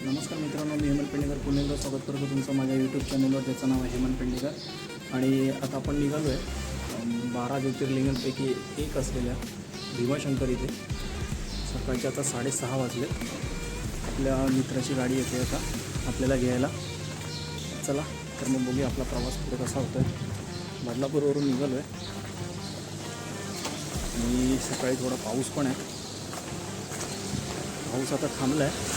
नमस्कार मित्रांनो, मी हेमंत पेंडेकर पुन्हा एकदा स्वागत करतो तुमचं माझ्या यूट्यूब चॅनलवर, ज्याचं नाव आहे हेमंत पेंडेकर. आणि आता आपण निघालो आहे 12 ज्योतिर्लिंगांपैकी एक असलेल्या भीमाशंकर इथे. सकाळचे आता 6:30 वाजले. आपल्या मित्राची गाडी येते आता आपल्याला घ्यायला. चला तर मग बघूया आपला प्रवास पुढे कसा होतो आहे. बदलापूरवरून निघालो आहे आणि सकाळी थोडा पाऊस पण आहे. पाऊस आता थांबला आहे.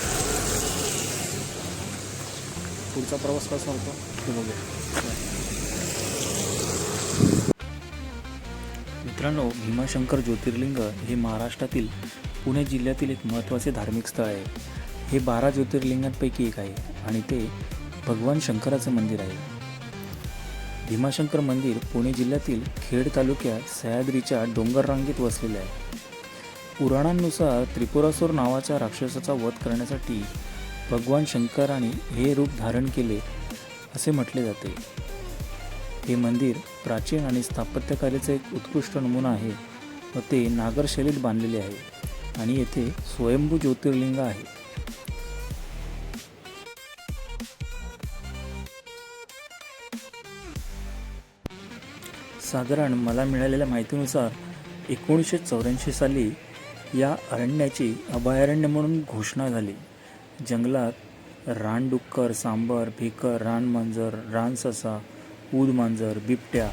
पुढचा प्रवास कसा होतो ते बघूया. मित्रांनो, भीमाशंकर ज्योतिर्लिंग हे महाराष्ट्रातील पुणे जिल्ह्यातील एक महत्त्वाचे धार्मिक स्थळ आहे. हे 12 ज्योतिर्लिंगांपैकी एक आहे आणि ते भगवान शंकराचं मंदिर आहे. भीमाशंकर मंदिर पुणे जिल्ह्यातील खेड तालुक्यात सह्याद्रीच्या डोंगर रांगेत वसलेले आहे. पुराणांनुसार त्रिपुरासूर नावाच्या राक्षसाचा वध करण्यासाठी भगवान शंकराने हे रूप धारण केले असे म्हटले जाते. हे मंदिर प्राचीन आणि स्थापत्यकलेचा एक उत्कृष्ट नमुना आहे व ते नागर शैलीत बांधलेले आहे आणि येथे स्वयंभू ज्योतिर्लिंग आहे. साधारण मला मिळालेल्या माहितीनुसार 1984 साली या अरण्याची अभयारण्य म्हणून घोषणा झाली. जंगलात रानडुक्कर, सांबर, भेकर, रानमांजर, रानससा, ऊदमांजर, बिबट्या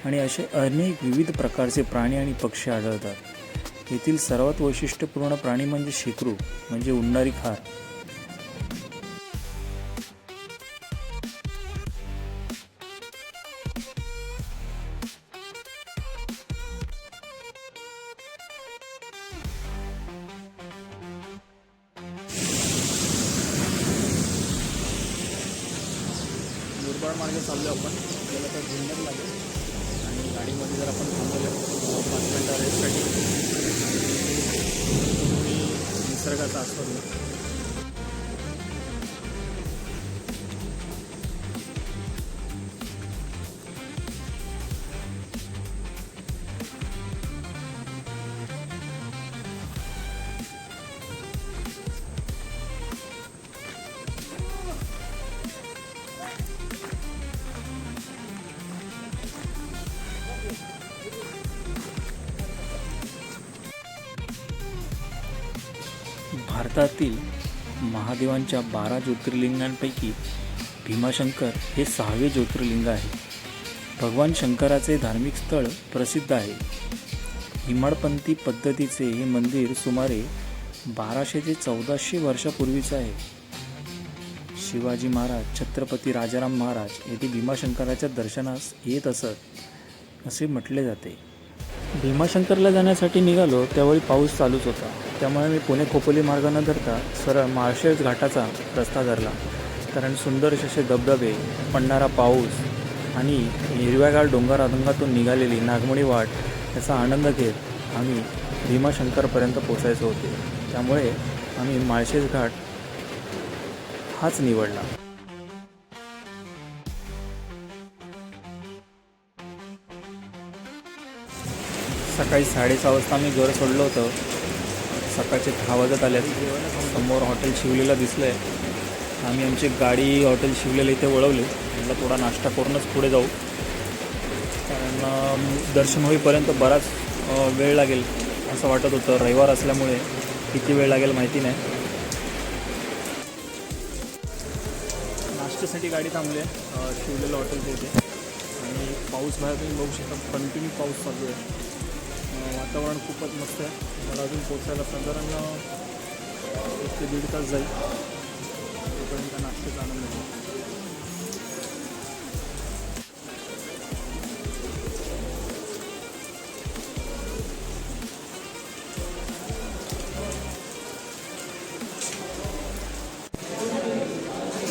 आणि असे अनेक विविध प्रकारचे प्राणी आणि पक्षी आढळतात. येथील सर्वात वैशिष्ट्यपूर्ण प्राणी म्हणजे शेकरू म्हणजे उडणारी खार. मुरबाड मार्गे चाललो आपण. आपल्याला तर जुन्नर लागेल आणि गाडीमध्ये जर आपण थांबवलं 5 मिनटं रेस्टसाठी मी निसर्गाचा आस्वाद घेतो. भारतातील महादेवांच्या 12 ज्योतिर्लिंगांपैकी भीमाशंकर हे 6वे ज्योतिर्लिंग आहे. भगवान शंकराचे धार्मिक स्थळ प्रसिद्ध आहे. हिमाळपंथी पद्धतीचे हे मंदिर सुमारे 1200 ते 1400 वर्षापूर्वीचे आहे. शिवाजी महाराज, छत्रपती राजाराम महाराज येथे भीमाशंकराच्या दर्शनास येत असत असे म्हटले जाते. भीमाशंकरला जाण्यासाठी निघालो त्यावेळी पाऊस चालूच होता. त्यामुळे मी पुणे खोपोली मार्ग न धरता सरळ माळशेज घाटाचा रस्ता धरला. कारण सुंदर असे धबधबे, पडणारा पाऊस आणि हिरव्यागार डोंगर अधंगातून निघालेली नागमोडी वाट याचा आनंद घेत आम्ही भीमाशंकरपर्यंत पोचायचो होते. त्यामुळे आम्ही माळशेज घाट हाच निवडला. सकाळी 6:30 वाजता आम्ही घर सोडलं होतं. सकाळचे 10 वाजत आले. समोर हॉटेल शिवलेला दिसलं आहे. आम्ही आमची गाडी हॉटेल शिवलेलं इथे वळवली. म्हटलं थोडा नाश्ता करूनच पुढे जाऊ, कारण दर्शन होईपर्यंत बराच वेळ लागेल असं वाटत होतं. रविवार असल्यामुळे किती वेळ लागेल माहिती नाही. नाश्त्यासाठी गाडी थांबली आहे शिवलेलं हॉटेलच्या इथे आणि पाऊस बाहेर तुम्ही बघू शकता. कंटिन्यू पाऊस चालू आहे. वातावरण खूपच मस्त आहे. मला अजून पोचायला साधारण 1 ते 1.5 तास जाईल. तोपर्यंत नाश्त्याचा आनंद आहे.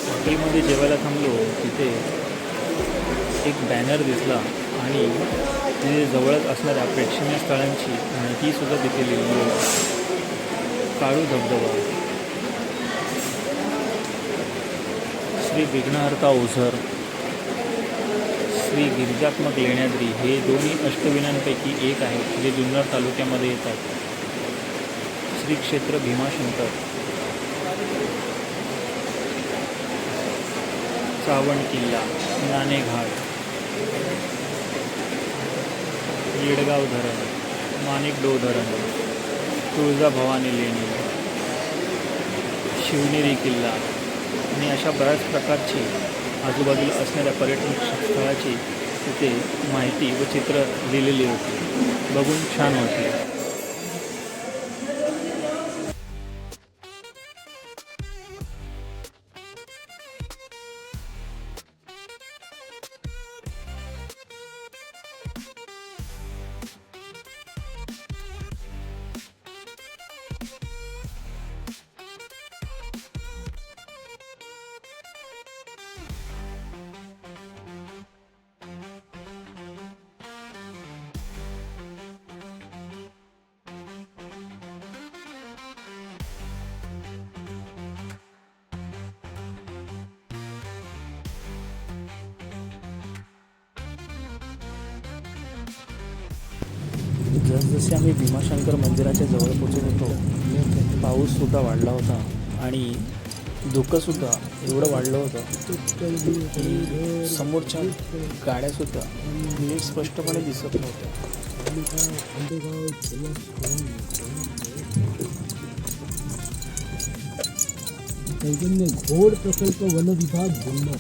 हॉटेलमध्ये जेवायला थांबलो तिथे एक बॅनर दिसला आणि तिथे जवळच असणाऱ्या प्रेक्षणीय स्थळांची माहितीसुद्धा तिथे लिहिली आहे. काळू धबधबा, श्री विघ्नहर्ता ओझर, श्री गिरिजात्मक लेण्याद्री हे दोन्ही अष्टविनांपैकी एक आहे जे जुन्नर तालुक्यामध्ये येतात. श्री क्षेत्र भीमाशंकर, सावण किल्ला, नाणेघाट, येडगाव धरण, माणिकडोह धरण, तुळजाभवानी लेणी, शिवनेरी किल्ला आणि अशा बऱ्याच प्रकारची आजूबाजूला असणाऱ्या पर्यटन स्थळाची तिथे माहिती व चित्र लिहिलेली होती. बघून छान होते. जसजसे आम्ही भीमाशंकर मंदिराच्या जवळ पोचत होतो, पाऊससुद्धा वाढला होता आणि धुकंसुद्धा एवढं वाढलं होतं की समोरच्या गाड्यासुद्धा नीट स्पष्टपणे दिसत नव्हत्या. घोड प्रकल्प वन विभाग जुन्नर.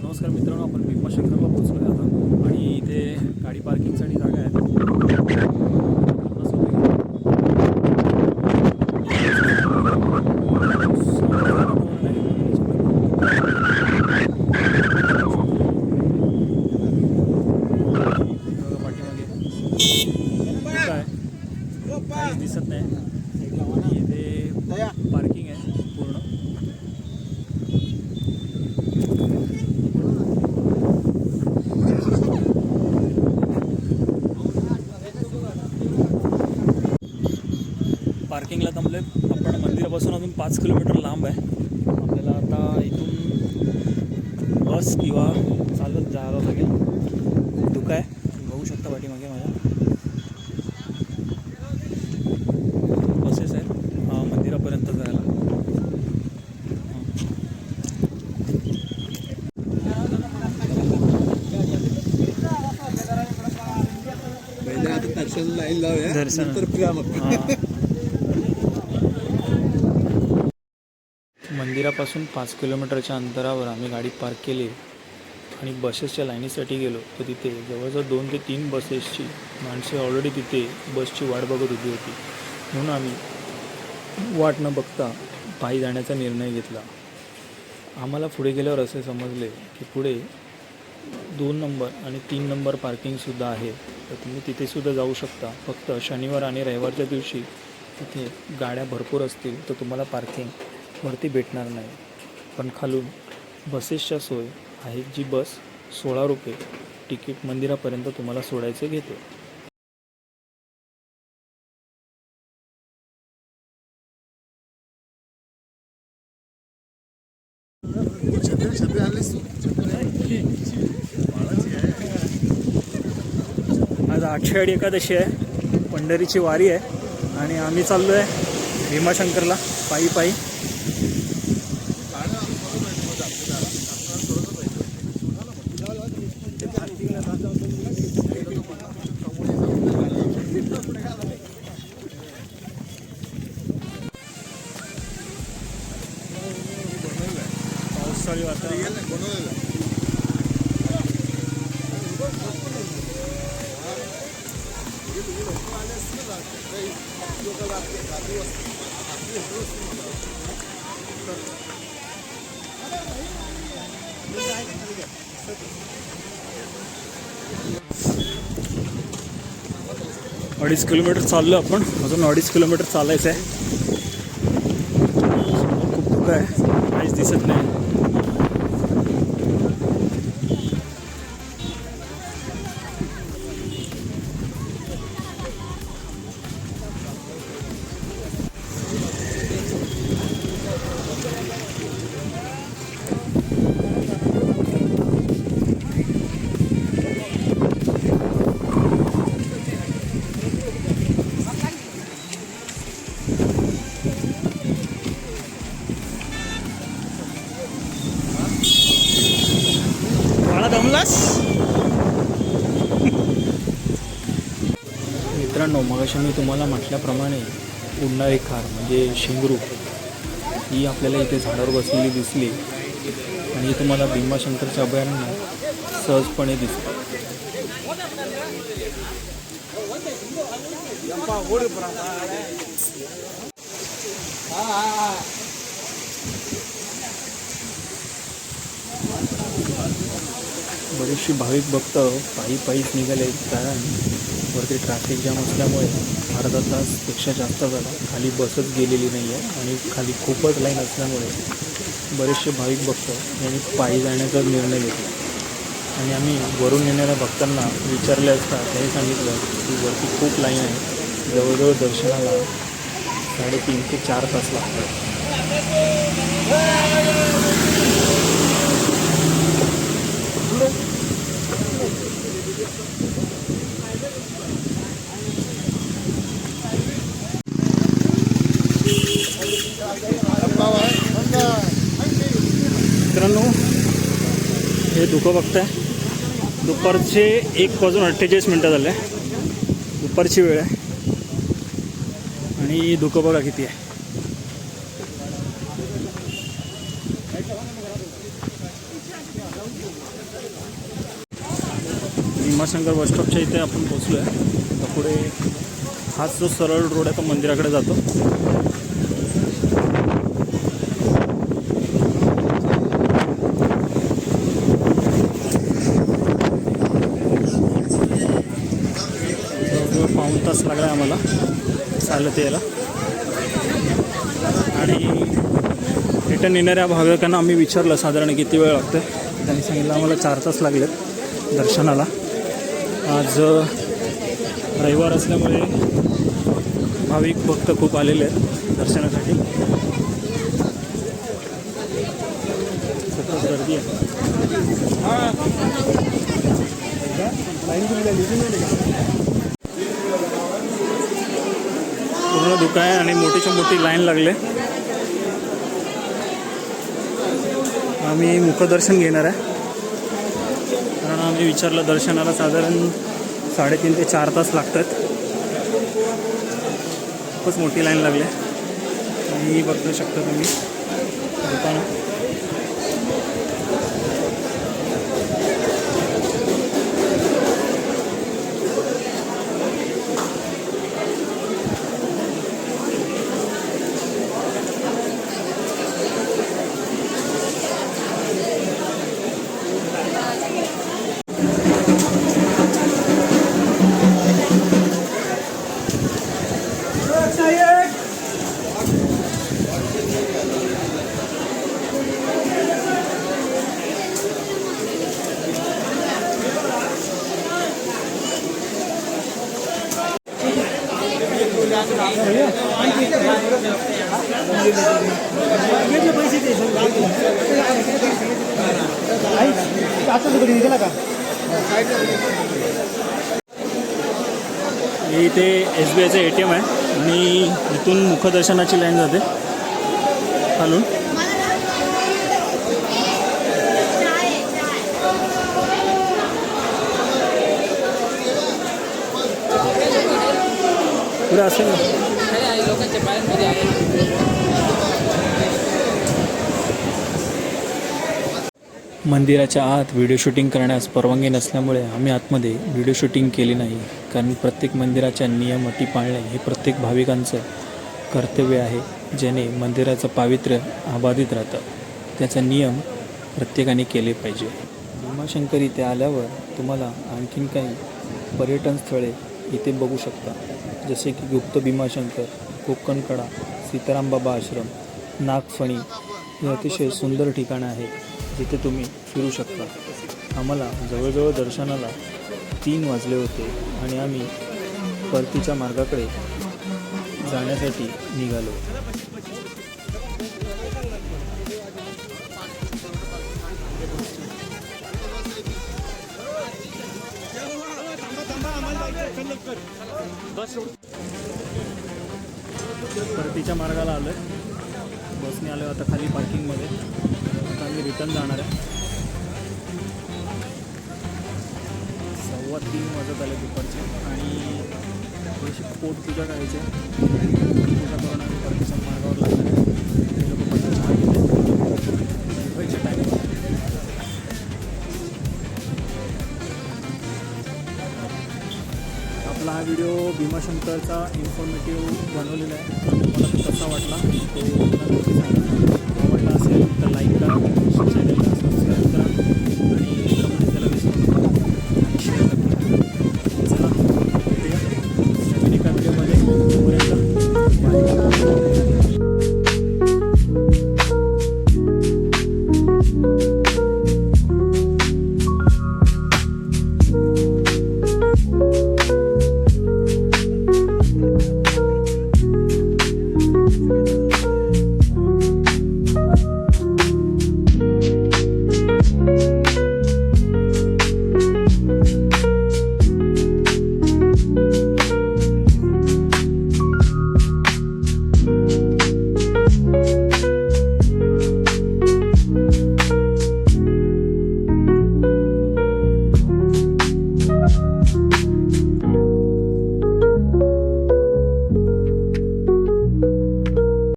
नमस्कार मित्रांनो, आपण भीमाशंकरला पोहोचलो आता आणि इथे गाडी पार्किंगसाठी जागा आहे. काहीच दिसत नाही. इथे पार्किंग आहे पूर्ण. पार्किंगला थांबले. आपण मंदिरापासून अजून 5 किलोमीटर लांब आहे. आपल्याला आता इथून बस किंवा चालत जावं लागेल. धुकं आहे, बघू शकता पाठीमागे माझ्या. बसेस आहेत मंदिरापर्यंत जायला. दर्शन मंदिरापासून 5 किलोमीटरच्या अंतरावर आम्ही गाडी पार्क केली आणि बसेसच्या लाईनीसाठी गेलो. तर तिथे जवळजवळ 2 ते 3 बसेसची माणसे ऑलरेडी तिथे बसची वाट बघत उभी होती. म्हणून आम्ही वाट न बघता पायी जाण्याचा निर्णय घेतला. आम्हाला पुढे गेल्यावर असे समजले की पुढे 2 नंबर आणि 3 नंबर पार्किंगसुद्धा आहे. तर तुम्ही तिथेसुद्धा जाऊ शकता. फक्त शनिवार आणि रविवारच्या दिवशी तिथे गाड्या भरपूर असतील तर तुम्हाला पार्किंग वरती भेटणार नाही. पण खालून बसेसच्या सोय आहे. जी बस 16 रुपये तिकीट मंदिरापर्यंत तुम्हाला सोडायचे घेते. आज आषाढी एकादशी आहे, पंढरीची वारी आहे आणि आम्ही चाललो आहे भीमाशंकरला पायी पायी. पावसाळी वातावरण. 2.5 किलोमीटर चाललो आपण. अजून 2.5 किलोमीटर चालायचं आहे. खूप धुकं आहे, काहीच दिसत नाही. मित्रांनो, मगाशी मी तुम्हाला म्हटल्याप्रमाणे उडणारी खार म्हणजे शेंगरू ही आपल्याला इथे झाडावर बसलेली दिसली आणि ही तुम्हाला भीमाशंकरच्या अभयारण्यात सहजपणे दिसते. बरेचसे भाविक भक्त पायीच निघाले, कारण वरती ट्रॅफिक जाम असल्यामुळे अर्धा तासपेक्षा जास्त झाला. खाली बसच गेलेली नाही आहे आणि खाली खूपच लाईन असल्यामुळे बरेचसे भाविक भक्त यांनी पायी जाण्याचा निर्णय घेतला. आणि आम्ही वरून येणाऱ्या भक्तांना विचारले असता त्यांनी सांगितलं की वरती खूप लाईन आहे, जवळजवळ दर्शनाला 3.5 ते 4 तास लागतात. मित्रांनो, हे धुकं बघताय, दुपारचे 1:48 झाले. दुपारची वेळ आहे आणि धुकं बघा किती आहे. भीमाशंकर बसस्टॉपच्या इथे आपण पोचलो आहे. आता पुढे हाच जो सरळ रोड आहे तो मंदिराकडे जातो. पाऊण तास लागला आम्हाला चालत यायला. आणि रिटर्न येणाऱ्या भाविकांना आम्ही विचारलं साधारण किती वेळ लागतो. त्यांनी सांगितलं आम्हाला 4 तास लागलेत दर्शनाला. आज रविवार असल्यामुळे भाविक भक्त खूप आलेले आहेत दर्शनासाठी. खूपच गर्दी आहे. पूर्ण धुकं आहे आणि मोठीची मोठी लाईन लागले. आम्ही मुखदर्शन घेणार आहे, कारण आम्ही विचारलं दर्शनाला साधारण 3.5 ते 4 तास लागतात. खूपच मोठी लाईन लागली आणि बघू शकता तुम्ही दुकानं. इथे SBIचं ATM आहे आणि इथून मुखदर्शनाची लाईन जाते खालून. पुढे असेल ना. मंदिराच्या आत व्हिडिओ शूटिंग करण्यास परवानगी नसल्यामुळे आम्ही आतमध्ये व्हिडिओ शूटिंग केली नाही, कारण प्रत्येक मंदिराच्या नियम अटी पाळणे हे प्रत्येक भाविकांचं कर्तव्य आहे, ज्याने मंदिराचं पावित्र्य अबाधित राहतं. त्याचा नियम प्रत्येकाने केले पाहिजे. भीमाशंकर इथे आल्यावर तुम्हाला आणखीन काही पर्यटन स्थळे इथे बघू शकता, जसे की गुप्त भीमाशंकर, कोकणकडा, सीताराम बाबा आश्रम, नागफणी हे अतिशय सुंदर ठिकाणं आहेत जिथे तुम्ही फिरू शकता. आम्हाला जवळजवळ दर्शनाला 3 वाजले होते आणि आम्ही परतीच्या मार्गाकडे जाण्यासाठी निघालो. परतीच्या मार्गाला आलो आहे, बसने आलो आता खाली पार्किंगमध्ये. आता आम्ही रिटर्न जाणार आहे. 3:15 वाजत आले दुपारचे आणि थोडीशी पोटपूजा करायची आहे. पोटपूजा करून आम्ही परतीच्या मार्गावर लागणार आहे. ते लोक पण चहा घेते व्हायचे टाईम. आपला हा व्हिडिओ भीमाशंकरचा इन्फॉर्मेटिव्ह बनवलेला आहे. तुम्हाला तो कसा वाटला ते मला नक्की सांगा.